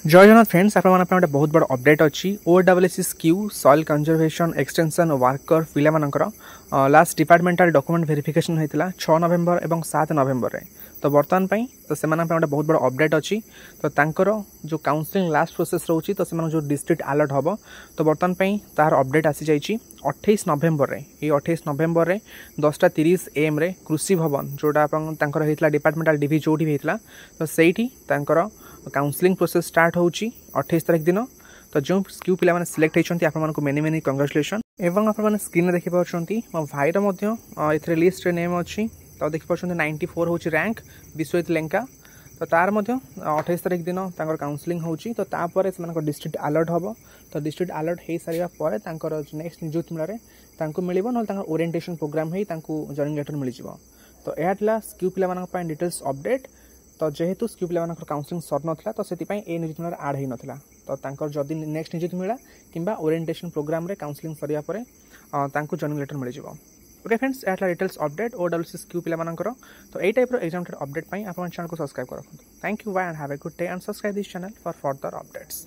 जय जगन्नाथ फ्रेंड्स आपटे बहुत बड़ अपडेट अच्छी ओडब्ल्यूएससी स्क्यू सॉइल कंजर्वेशन एक्सटेंशन वर्कर पिला मानकर लास्ट डिपार्टमेंटल डॉक्यूमेंट वेरिफिकेशन होता 6 नवेम्बर और 7 नवेम्बर रे तो बर्तमान तो से बहुत बड़ अपडेट अच्छी तो तांकर जो काउंसलिंग लास्ट प्रोसेस रोची तो से जो डिस्ट्रिक्ट अलर्ट हम तो बर्तमान तार अपडेट आसी जाइए 28 नवेम्बर रे ये 28 नवेम्बर रे 10:30 AM रे कृषि भवन जोटा होता डिपार्टमेंटल डिवी जो भी होता तो सही काउंसलिंग प्रोसेस स्टार्ट होची 28 तारीख दिन तो जो स्क्यू पिला माने सिलेक्ट होती आपको मेनी मेनी कंग्रेचुलेसन एवं आपने स्क्रीन देखी पार्टी मो भाईर ए लिस्ट नेम अच्छी तो देखी पार्टी 94 हूँ रैंक विश्वजित लेंका तो तार 28 तारीख दिन काउंसलिंग होची तो तापर से डिस्ट्रिक्ट अलर्ट हम तो डिस्ट्रिक्ट अलर्ट हो सारा पर नेक्स्ट निजुक्ति मेल मिल ना ओरिएंटेशन प्रोग्राम हो जॉइनिंग लेटर मिल तो यह स्क्यू पिला डिटेल्स अपडेट तो जेहेतु स्क्यू पिला काउंसलिंग सर नाला तो से निजुक्ति मेल आड हो नाला तो जदि नेक्स्ट निजुक्ति मिला कि ओरिएंटेशन प्रोग्राम रे काउंसलिंग सरिया परे जॉइनिंग लेटर मिल जाव। ओके फ्रेंड्स यह डिटेल्स अपडेट ओडब्ल्यूएससी स्क्यू पिला तो यही टाइप एग्जाम अपडेट आप चैनल को सब्सक्राइब कर रखो। Thank you bye and have a good day and subscribe this channel for further updates.